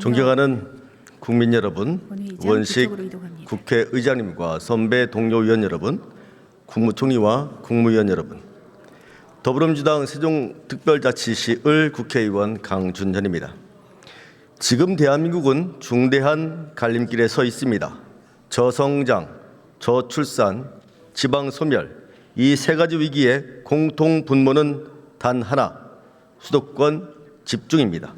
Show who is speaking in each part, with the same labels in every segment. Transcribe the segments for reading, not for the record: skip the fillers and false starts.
Speaker 1: 존경하는 국민 여러분, 원식
Speaker 2: 이동합니다.
Speaker 1: 국회의장님과 선배 동료 의원 여러분, 국무총리와 국무위원 여러분, 더불어민주당 세종특별자치시을 국회의원 강준현입니다. 지금 대한민국은 중대한 갈림길에 서 있습니다. 저성장, 저출산, 지방소멸, 이 세 가지 위기의 공통 분모는 단 하나, 수도권 집중입니다.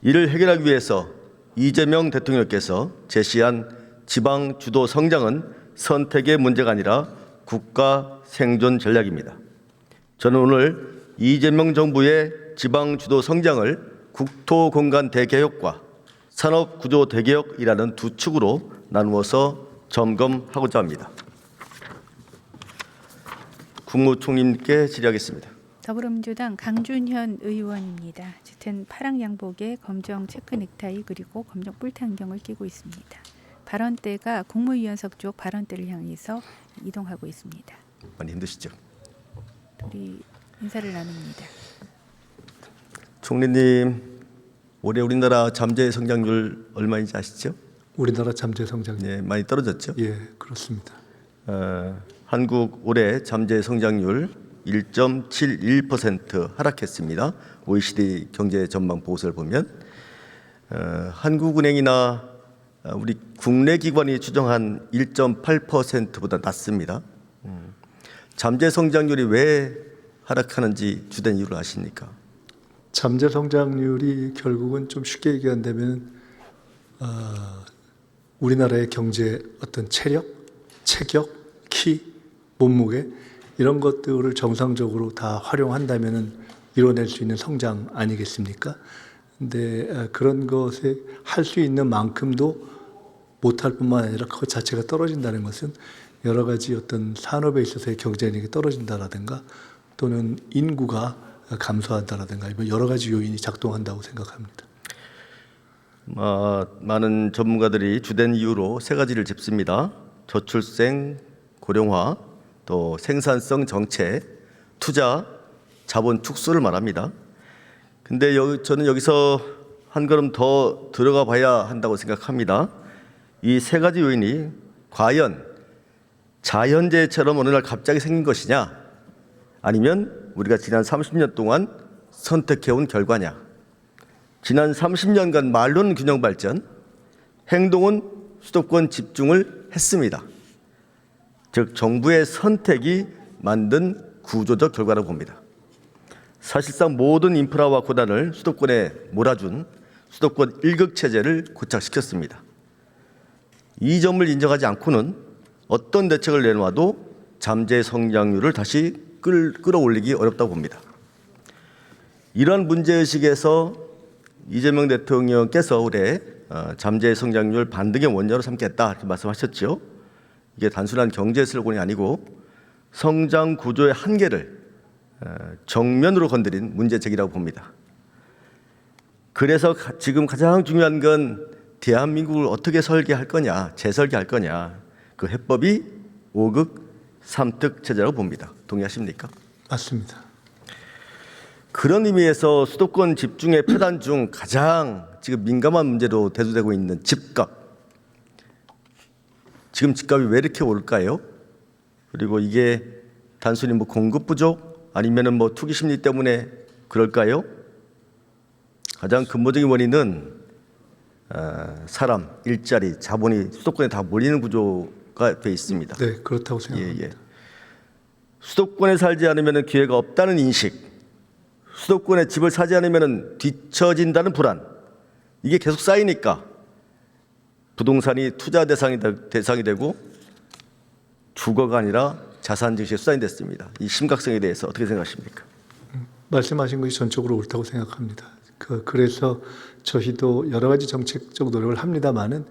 Speaker 1: 이를 해결하기 위해서 이재명 대통령께서 제시한 지방 주도 성장은 선택의 문제가 아니라 국가 생존 전략입니다. 저는 오늘 이재명 정부의 지방 주도 성장을 국토 공간 대개혁과 산업 구조 대개혁이라는 두 축으로 나누어서 점검하고자 합니다. 국무총리님께 질의하겠습니다.
Speaker 2: 더불어민주당 강준현 의원입니다. 짙은 파랑 양복에 검정 체크 넥타이 그리고 검정 뿔테 안경을 끼고 있습니다. 발언대가 국무위원석 쪽 발언대를 향해서 이동하고 있습니다.
Speaker 1: 많이 힘드시죠?
Speaker 2: 둘이 인사를 나눕니다.
Speaker 1: 총리님, 올해 우리나라 잠재 성장률 얼마인지 아시죠?
Speaker 3: 우리나라 잠재 성장률.
Speaker 1: 네, 많이 떨어졌죠?
Speaker 3: 예, 그렇습니다.
Speaker 1: 한국 올해 잠재 성장률 1.71% 하락했습니다. OECD 경제 전망 보고서를 보면 한국은행이나 우리 국내 기관이 추정한 1.8%보다 낮습니다. 잠재 성장률이 왜 하락하는지 주된 이유를 아십니까?
Speaker 3: 잠재 성장률이 결국은 좀 쉽게 얘기한다면 우리나라의 경제 어떤 체력, 체격, 키, 몸무게 이런 것들을 정상적으로 다 활용한다면은 이뤄낼 수 있는 성장 아니겠습니까? 근데 그런 것에 할 수 있는 만큼도 못할 뿐만 아니라 그것 자체가 떨어진다는 것은 여러 가지 어떤 산업에 있어서의 경쟁력이 떨어진다라든가 또는 인구가 감소한다라든가 여러 가지 요인이 작동한다고 생각합니다.
Speaker 1: 많은 전문가들이 주된 이유로 세 가지를 짚습니다. 저출생, 고령화, 또 생산성 정체, 투자, 자본 축소를 말합니다. 근데 저는 여기서 한 걸음 더 들어가 봐야 한다고 생각합니다. 이 세 가지 요인이 과연 자연재해처럼 어느 날 갑자기 생긴 것이냐, 아니면 우리가 지난 30년 동안 선택해온 결과냐. 지난 30년간 말로는 균형 발전, 행동은 수도권 집중을 했습니다. 즉 정부의 선택이 만든 구조적 결과라고 봅니다. 사실상 모든 인프라와 고단을 수도권에 몰아준 수도권 1극 체제를 고착시켰습니다. 이 점을 인정하지 않고는 어떤 대책을 내놓아도 잠재 성장률을 다시 끌어올리기 어렵다고 봅니다. 이러한 문제의식에서 이재명 대통령께서 올해 잠재 성장률 반등의 원료로 삼겠다 이렇게 말씀하셨죠. 이게 단순한 경제 슬로건이 아니고 성장 구조의 한계를 정면으로 건드린 문제 제기라고 봅니다. 그래서 지금 가장 중요한 건 대한민국을 어떻게 설계할 거냐, 재설계할 거냐. 그 해법이 5극 3특 체제라고 봅니다. 동의하십니까?
Speaker 3: 맞습니다.
Speaker 1: 그런 의미에서 수도권 집중의 표단 중 가장 지금 민감한 문제로 대두되고 있는 집값. 지금 집값이 왜 이렇게 오를까요? 그리고 이게 단순히 뭐 공급 부족 아니면은 뭐 투기 심리 때문에 그럴까요? 가장 근본적인 원인은 사람, 일자리, 자본이 수도권에 다 몰리는 구조가 돼 있습니다.
Speaker 3: 네, 그렇다고 생각합니다.
Speaker 1: 수도권에 살지 않으면 기회가 없다는 인식, 수도권에 집을 사지 않으면 뒤처진다는 불안, 이게 계속 쌓이니까 부동산이 투자 대상이 되고 주거가 아니라 자산 증시에 수단이 됐습니다. 이 심각성에 대해서 어떻게 생각하십니까?
Speaker 3: 말씀하신 것이 전적으로 옳다고 생각합니다. 그래서 저희도 여러 가지 정책적 노력을 합니다만은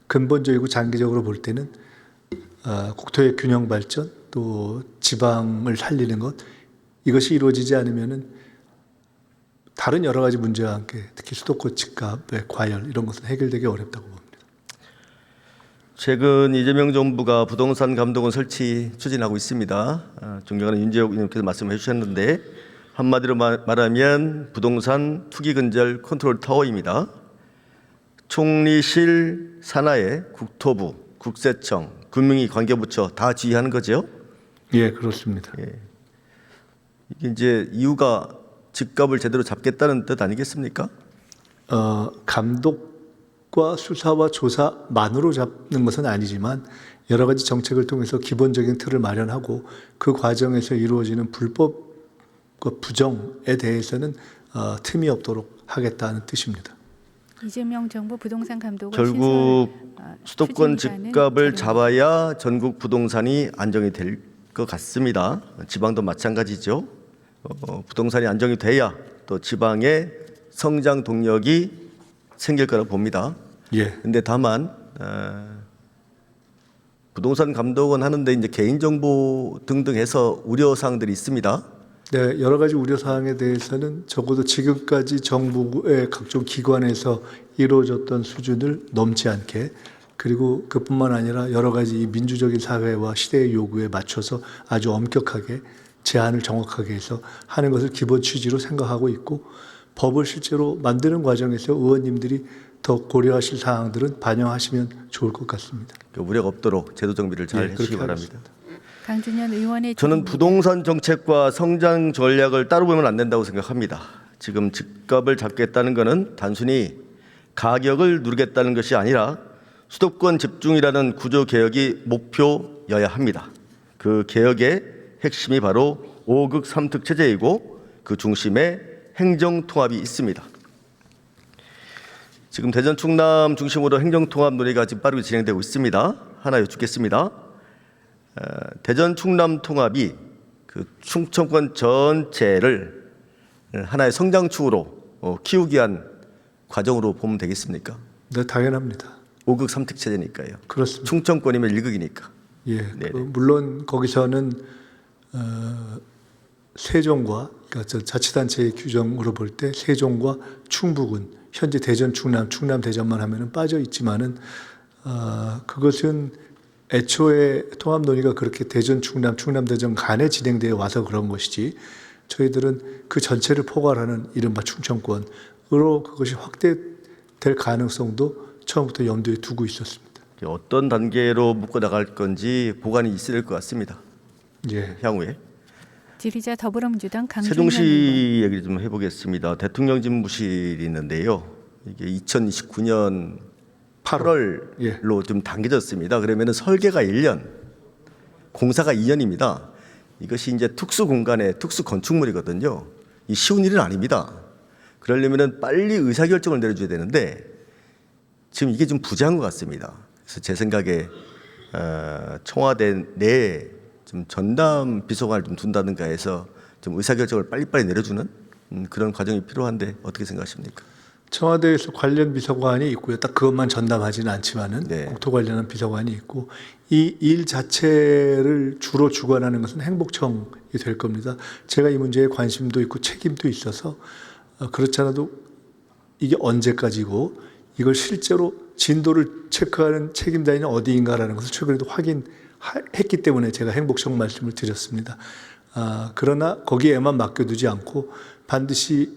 Speaker 3: 근본적이고 장기적으로 볼 때는 국토의 균형 발전 또 지방을 살리는 것 이것이 이루어지지 않으면은 다른 여러 가지 문제와 함께 특히 수도권 집값의 과열 이런 것은 해결되기 어렵다고 봅니다.
Speaker 1: 최근 이재명 정부가 부동산 감독원 설치 추진하고 있습니다. 존경하는 윤재욱 의원님께서 말씀해 주셨는데 한마디로 말하면 부동산 투기 근절 컨트롤 타워입니다. 총리실 산하에 국토부, 국세청, 금융위 관계부처 다 지휘하는 거죠.
Speaker 3: 예, 그렇습니다.
Speaker 1: 이게 이제 이유가 집값을 제대로 잡겠다는 뜻 아니겠습니까?
Speaker 3: 감독과 수사와 조사만으로 잡는 것은 아니지만 여러 가지 정책을 통해서 기본적인 틀을 마련하고 그 과정에서 이루어지는 불법과 부정에 대해서는 틈이 없도록 하겠다는 뜻입니다.
Speaker 2: 이재명 정부 부동산 감독을
Speaker 1: 결국 수도권
Speaker 2: 추진이라는
Speaker 1: 집값을
Speaker 2: 자료입니다.
Speaker 1: 잡아야 전국 부동산이 안정이 될 것 같습니다. 지방도 마찬가지죠. 부동산이 안정이 돼야 또 지방의 성장 동력이 생길 거라고 봅니다.
Speaker 3: 예,
Speaker 1: 근데 다만 부동산 감독은 하는데 이제 개인정보 등등 해서 우려 사항들이 있습니다.
Speaker 3: 네, 여러 가지 우려 사항에 대해서는 적어도 지금까지 정부의 각종 기관에서 이루어졌던 수준을 넘지 않게, 그리고 그뿐만 아니라 여러 가지 이 민주적인 사회와 시대의 요구에 맞춰서 아주 엄격하게 제한을 정확하게 해서 하는 것을 기본 취지로 생각하고 있고, 법을 실제로 만드는 과정에서 의원님들이 더 고려하실 사항들은 반영하시면 좋을 것 같습니다.
Speaker 1: 우려가 없도록 제도 정비를 잘
Speaker 3: 예,
Speaker 1: 해주시기
Speaker 3: 그렇게
Speaker 1: 바랍니다.
Speaker 2: 강준현 의원의
Speaker 1: 저는
Speaker 2: 질의입니다.
Speaker 1: 부동산 정책과 성장 전략을 따로 보면 안 된다고 생각합니다. 지금 집값을 잡겠다는 것은 단순히 가격을 누르겠다는 것이 아니라 수도권 집중이라는 구조 개혁이 목표여야 합니다. 그 개혁의 핵심이 바로 5극 3특 체제이고 그 중심에 행정통합이 있습니다. 지금 대전 충남 중심으로 행정통합 논의가 지금 빠르게 진행되고 있습니다. 하나 여쭙겠습니다. 대전 충남 통합이 그 충청권 전체를 하나의 성장축으로 키우기 위한 과정으로 보면 되겠습니까?
Speaker 3: 네, 당연합니다.
Speaker 1: 5극 3특 체제니까요.
Speaker 3: 그렇습니다.
Speaker 1: 충청권이면 1극이니까.
Speaker 3: 예,
Speaker 1: 네네.
Speaker 3: 물론 거기서는 세종과, 그러니까 저 자치단체의 규정으로 볼 때 세종과 충북은 현재 대전 충남, 충남 대전만 하면은 빠져 있지만은 그것은 애초에 통합 논의가 그렇게 대전 충남, 충남 대전 간에 진행되어 와서 그런 것이지, 저희들은 그 전체를 포괄하는 이른바 충청권으로 그것이 확대될 가능성도 처음부터 염두에 두고 있었습니다.
Speaker 1: 어떤 단계로 묶어 나갈 건지 보관이 있을 것 같습니다.
Speaker 3: 예.
Speaker 1: 향후에.
Speaker 2: 질의자 더불어민주당 강준현
Speaker 1: 세종시
Speaker 2: 의원.
Speaker 1: 얘기 좀 해보겠습니다. 대통령 집무실이 있는데요. 이게 2029년 8월로 좀 당겨졌습니다. 그러면 설계가 1년, 공사가 2년입니다. 이것이 이제 특수 공간의 특수 건축물이거든요. 이 쉬운 일은 아닙니다. 그러려면 빨리 의사결정을 내려줘야 되는데 지금 이게 좀 부재한 것 같습니다. 그래서 제 생각에 청와대 내에 좀 전담 비서관을 좀 둔다든가 해서 좀 의사결정을 빨리빨리 내려주는 그런 과정이 필요한데 어떻게 생각하십니까?
Speaker 3: 청와대에서 관련 비서관이 있고요. 딱 그것만 전담하지는 않지만은
Speaker 1: 네.
Speaker 3: 국토 관련한 비서관이 있고, 이 일 자체를 주로 주관하는 것은 행복청이 될 겁니다. 제가 이 문제에 관심도 있고 책임도 있어서 그렇지 않아도 이게 언제까지고 이걸 실제로 진도를 체크하는 책임자는 어디인가라는 것을 최근에도 확인했기 때문에 제가 행복청 말씀을 드렸습니다. 그러나 거기에만 맡겨두지 않고 반드시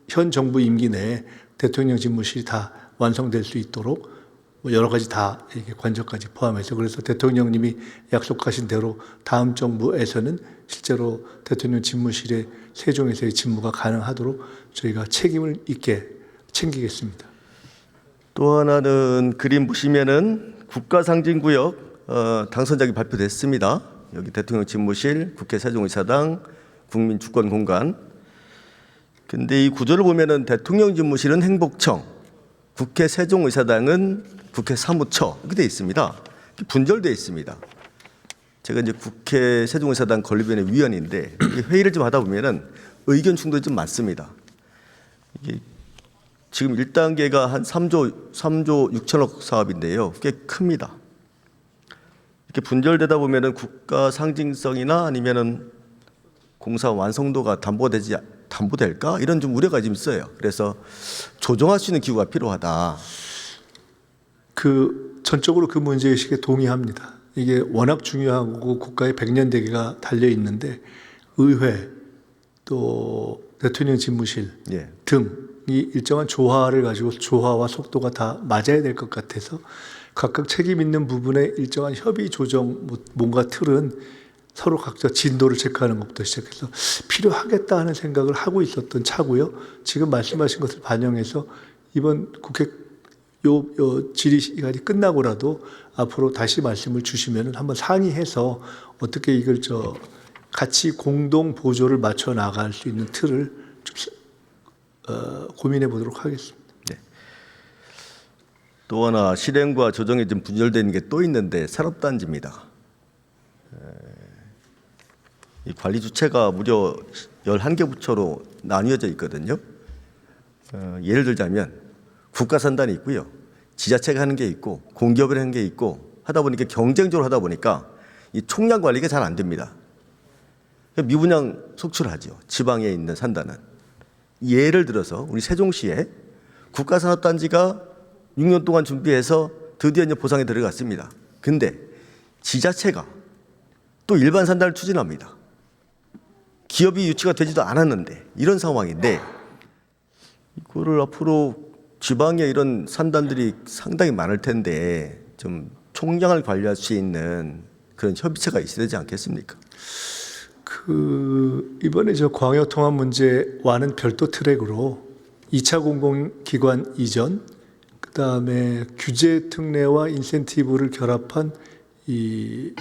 Speaker 3: 현 정부 임기 내에 대통령 집무실이 다 완성될 수 있도록 여러 가지 다 이게 관저까지 포함해서, 그래서 대통령님이 약속하신 대로 다음 정부에서는 실제로 대통령 집무실의 세종에서의 집무가 가능하도록 저희가 책임을 있게 챙기겠습니다.
Speaker 1: 또 하나는 그림 보시면은 국가상징구역 당선작이 발표됐습니다. 여기 대통령 집무실, 국회 세종의사당, 국민주권공간. 근데 이 구조를 보면은 대통령 집무실은 행복청, 국회 세종의사당은 국회 사무처 이렇게 돼 있습니다. 분절돼 있습니다. 제가 이제 국회 세종의사당 건립위원회 위원인데 회의를 좀 하다 보면은 의견 충돌이 좀 많습니다. 이게 지금 1단계가 한 3조 6천억 사업인데요. 꽤 큽니다. 이렇게 분절되다 보면은 국가 상징성이나 아니면은 공사 완성도가 담보될까? 이런 좀 우려가 좀 있어요. 그래서 조정할 수 있는 기구가 필요하다.
Speaker 3: 전적으로 그 문제의식에 동의합니다. 이게 워낙 중요하고 국가의 100년 대계가 달려 있는데 의회 또 대통령 집무실
Speaker 1: 예.
Speaker 3: 등 일정한 조화를 가지고 조화와 속도가 다 맞아야 될 것 같아서 각각 책임 있는 부분에 일정한 협의 조정 뭔가 틀은 서로 각자 진도를 체크하는 것부터 시작해서 필요하겠다 하는 생각을 하고 있었던 차고요. 지금 말씀하신 것을 반영해서 이번 국회 질의 시간이 끝나고라도 앞으로 다시 말씀을 주시면 한번 상의해서 어떻게 이걸 같이 공동 보조를 맞춰 나갈 수 있는 틀을 좀 고민해 보도록 하겠습니다.
Speaker 1: 또 하나 실행과 조정이 좀 분절되는 게 또 있는데 산업단지입니다. 이 관리 주체가 무려 11개 부처로 나뉘어져 있거든요. 예를 들자면 국가산단이 있고요. 지자체가 하는 게 있고 공기업이 하는 게 있고 하다 보니까 경쟁적으로 하다 보니까 이 총량 관리가 잘 안 됩니다. 미분양 속출하죠. 지방에 있는 산단은. 예를 들어서 우리 세종시에 국가산업단지가 6년 동안 준비해서 드디어 이제 보상에 들어갔습니다. 근데 지자체가 또 일반 산단을 추진합니다. 기업이 유치가 되지도 않았는데 이런 상황인데 이거를 앞으로 지방에 이런 산단들이 상당히 많을 텐데 좀 총량을 관리할 수 있는 그런 협의체가 있어야 되지 않겠습니까?
Speaker 3: 이번에 광역 통합 문제와는 별도 트랙으로 2차 공공기관 이전, 그다음에 규제 특례와 인센티브를 결합한 이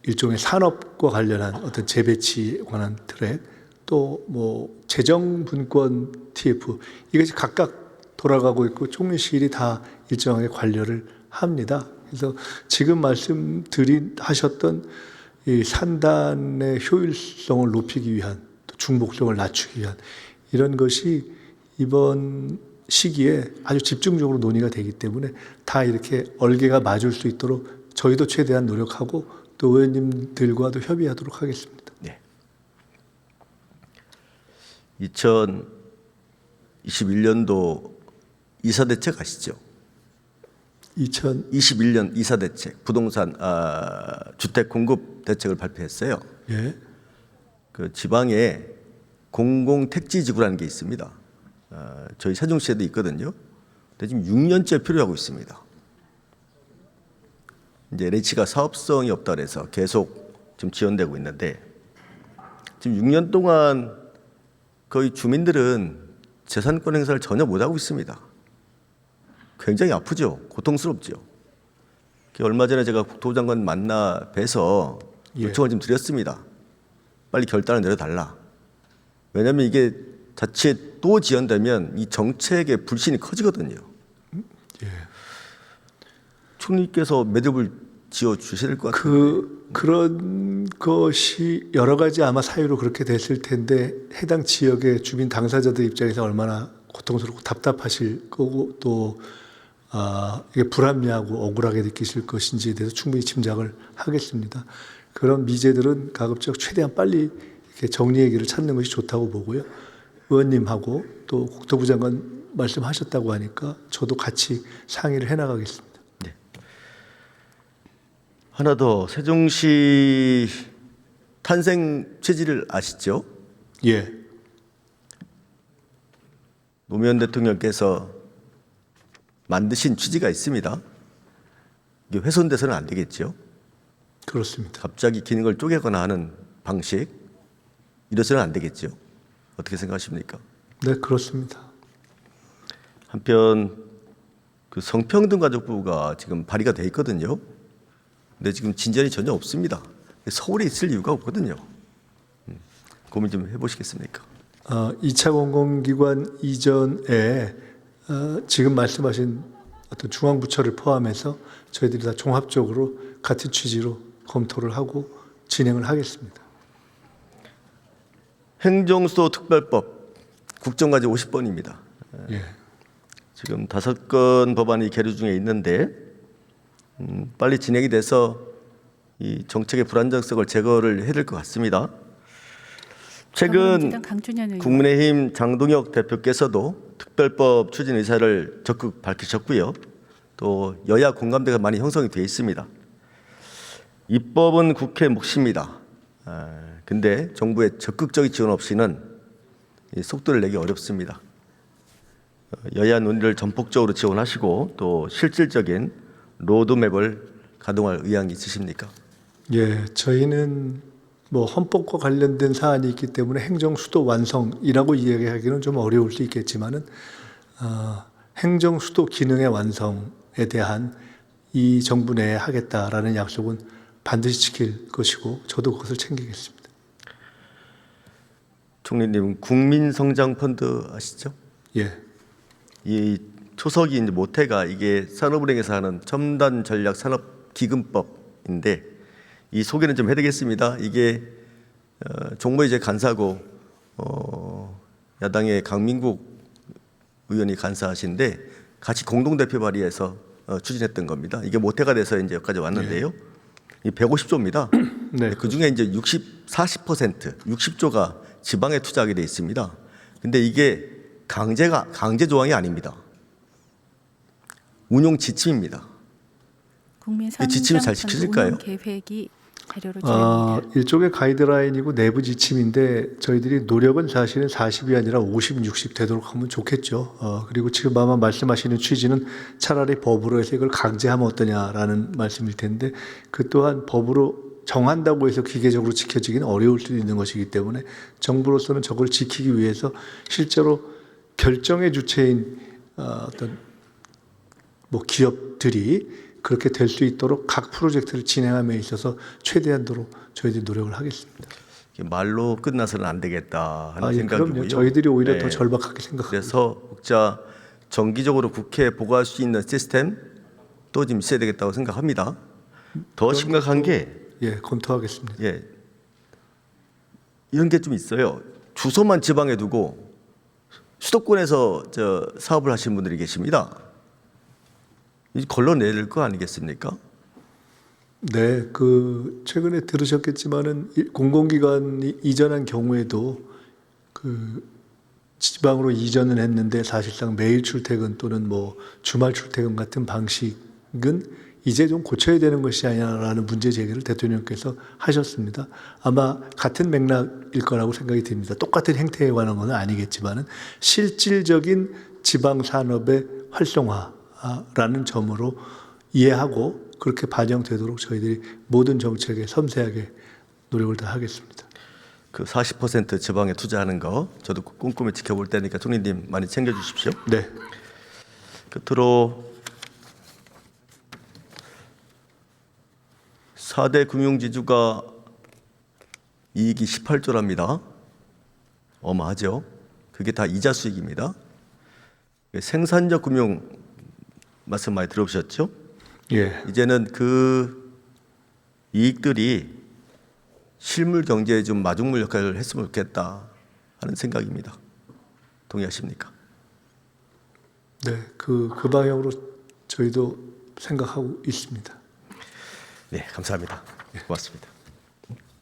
Speaker 3: 일종의 산업과 관련한 어떤 재배치에 관한 트랙, 또 재정 분권 TF 이것이 각각 돌아가고 있고 총리실이 다 일정하게 관여를 합니다. 그래서 지금 하셨던 이 산단의 효율성을 높이기 위한, 또 중복성을 낮추기 위한 이런 것이 이번 시기에 아주 집중적으로 논의가 되기 때문에 다 이렇게 얼개가 맞을 수 있도록 저희도 최대한 노력하고 또 의원님들과도 협의하도록 하겠습니다.
Speaker 1: 네. 2021년도 이사대책 아시죠? 2021년 이사대책, 부동산 주택 공급 대책을 발표했어요.
Speaker 3: 예.
Speaker 1: 그 지방에 공공택지지구라는 게 있습니다. 저희 세종시에도 있거든요. 근데 지금 6년째 필요하고 있습니다. 이제 LH가 사업성이 없다 그래서 계속 좀 지연되고 있는데 지금 6년 동안 거의 주민들은 재산권 행사를 전혀 못하고 있습니다. 굉장히 아프죠. 고통스럽죠. 얼마 전에 제가 국토부 장관 만나 뵈서 요청을 좀 드렸습니다. 빨리 결단을 내려달라. 왜냐하면 이게 자칫 또 지연되면 이 정책의 불신이 커지거든요.
Speaker 3: 예.
Speaker 1: 총리께서 매듭을 지어 주셔야 될 것 같아요.
Speaker 3: 그런 것이 여러 가지 아마 사유로 그렇게 됐을 텐데 해당 지역의 주민 당사자들 입장에서 얼마나 고통스럽고 답답하실 거고 또 이게 불합리하고 억울하게 느끼실 것인지에 대해서 충분히 짐작을 하겠습니다. 그런 미제들은 가급적 최대한 빨리 이렇게 정리의 길을 찾는 것이 좋다고 보고요. 의원님하고 또 국토부 장관 말씀하셨다고 하니까 저도 같이 상의를 해나가겠습니다.
Speaker 1: 네. 하나 더, 세종시 탄생 취지를 아시죠?
Speaker 3: 예.
Speaker 1: 노무현 대통령께서 만드신 취지가 있습니다. 이게 훼손돼서는 안 되겠죠.
Speaker 3: 그렇습니다.
Speaker 1: 갑자기 기능을 쪼개거나 하는 방식, 이래서는 안 되겠죠. 어떻게 생각하십니까?
Speaker 3: 네, 그렇습니다.
Speaker 1: 한편 그 성평등가족부가 지금 발의가 돼 있거든요. 근데 지금 진전이 전혀 없습니다. 서울에 있을 이유가 없거든요. 고민 좀 해보시겠습니까?
Speaker 3: 2차 공공기관 이전에 지금 말씀하신 어떤 중앙부처를 포함해서 저희들이 다 종합적으로 같은 취지로 검토를 하고 진행을 하겠습니다.
Speaker 1: 행정수도 특별법 국정과제 50번입니다.
Speaker 3: 예.
Speaker 1: 지금 5건 법안이 계류 중에 있는데 빨리 진행이 돼서 이 정책의 불안정성을 제거를 해야 될 것 같습니다. 최근
Speaker 2: 더불어민주당 강준현 의원.
Speaker 1: 국민의힘 장동혁 대표께서도 특별법 추진 의사를 적극 밝히셨고요. 또 여야 공감대가 많이 형성이 되어 있습니다. 입법은 국회 몫입니다. 근데 정부의 적극적인 지원 없이는 이 속도를 내기 어렵습니다. 여야 논의를 전폭적으로 지원하시고 또 실질적인 로드맵을 가동할 의향이 있으십니까?
Speaker 3: 예, 저희는 뭐 헌법과 관련된 사안이 있기 때문에 행정 수도 완성이라고 이야기하기는 좀 어려울 수 있겠지만은 행정 수도 기능의 완성에 대한 이 정부 내에 하겠다라는 약속은 반드시 지킬 것이고 저도 그것을 챙기겠습니다.
Speaker 1: 총리님, 국민성장펀드 아시죠?
Speaker 3: 예,
Speaker 1: 이 초석이 이제 모태가 이게 산업은행에서 하는 첨단 전략 산업 기금법인데 이 소개는 좀 해드리겠습니다. 이게 종모이제 간사고 야당의 강민국 의원이 간사하신데 같이 공동 대표 발의해서 추진했던 겁니다. 이게 모태가 돼서 이제 여기까지 왔는데요. 이 150조입니다.
Speaker 3: 네.
Speaker 1: 그 중에 이제 40% 60조가 지방에 투자하게 돼 있습니다. 근데 이게 강제 조항이 아닙니다. 운용 지침입니다.
Speaker 2: 국민
Speaker 1: 이 지침이 잘
Speaker 2: 성장펀드
Speaker 1: 지켜질까요?
Speaker 2: 운영 계획이 자료로 드립니다.
Speaker 3: 일종의 가이드라인이고 내부 지침인데 저희들이 노력은 사실은 40이 아니라 50, 60 되도록 하면 좋겠죠. 그리고 지금 아마 말씀하시는 취지는 차라리 법으로 해서 이걸 강제하면 어떠냐라는 말씀일 텐데 그 또한 법으로 정한다고 해서 기계적으로 지켜지기는 어려울 수도 있는 것이기 때문에 정부로서는 저걸 지키기 위해서 실제로 결정의 주체인 어떤 뭐 기업들이 그렇게 될 수 있도록 각 프로젝트를 진행함에 있어서 최대한도로 저희들이 노력을 하겠습니다.
Speaker 1: 말로 끝나서는 안 되겠다 하는
Speaker 3: 예,
Speaker 1: 생각이고요.
Speaker 3: 그럼요. 저희들이 오히려
Speaker 1: 네.
Speaker 3: 더 절박하게 생각합니다.
Speaker 1: 그래서 국자 정기적으로 국회에 보고할 수 있는 시스템 또 좀 있어야 되겠다고 생각합니다. 더 심각한 게
Speaker 3: 예, 검토하겠습니다.
Speaker 1: 예, 이런 게 좀 있어요. 주소만 지방에 두고 수도권에서 사업을 하시는 분들이 계십니다. 이 걸러내릴 거 아니겠습니까?
Speaker 3: 네, 그 최근에 들으셨겠지만은 공공기관이 이전한 경우에도 그 지방으로 이전을 했는데 사실상 매일 출퇴근 또는 뭐 주말 출퇴근 같은 방식은 이제 좀 고쳐야 되는 것이 아니냐라는 문제 제기를 대통령께서 하셨습니다. 아마 같은 맥락일 거라고 생각이 듭니다. 똑같은 행태에 관한 건 아니겠지만은 실질적인 지방 산업의 활성화라는 점으로 이해하고 그렇게 반영되도록 저희들이 모든 정책에 섬세하게 노력을 다 하겠습니다.
Speaker 1: 그 40% 지방에 투자하는 거 저도 꼼꼼히 지켜볼 테니까 총리님 많이 챙겨주십시오.
Speaker 3: 네.
Speaker 1: 끝으로 4대 금융지주가 이익이 18조랍니다. 어마하죠. 그게 다 이자 수익입니다. 생산적 금융 말씀 많이 들어보셨죠?
Speaker 3: 예.
Speaker 1: 이제는 그 이익들이 실물 경제에 좀 마중물 역할을 했으면 좋겠다 하는 생각입니다. 동의하십니까?
Speaker 3: 네. 그 방향으로 저희도 생각하고 있습니다.
Speaker 1: 네, 감사합니다. 고맙습니다.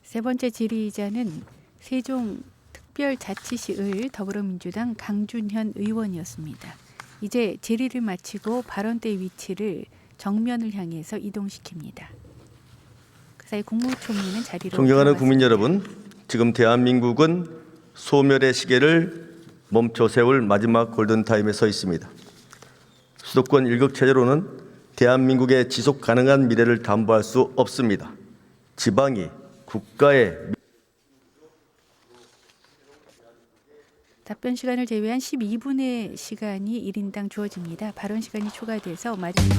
Speaker 2: 세 번째 질의자는 세종 특별자치시 을 더불어민주당 강준현 의원이었습니다. 이제 질의를 마치고 발언대 위치를 정면을 향해서 이동시킵니다. 그 사이 국무총리는 자리로
Speaker 1: 존경하는
Speaker 2: 들어갔습니다.
Speaker 1: 국민 여러분, 지금 대한민국은 소멸의 시계를 멈춰 세울 마지막 골든타임에 서 있습니다. 수도권 일극체제로는 대한민국의 지속 가능한 미래를 담보할 수 없습니다. 지방이 국가의
Speaker 2: 답변 시간을 제외한 12분의 시간이 1인당 주어집니다. 발언 시간이 초과돼서 마지막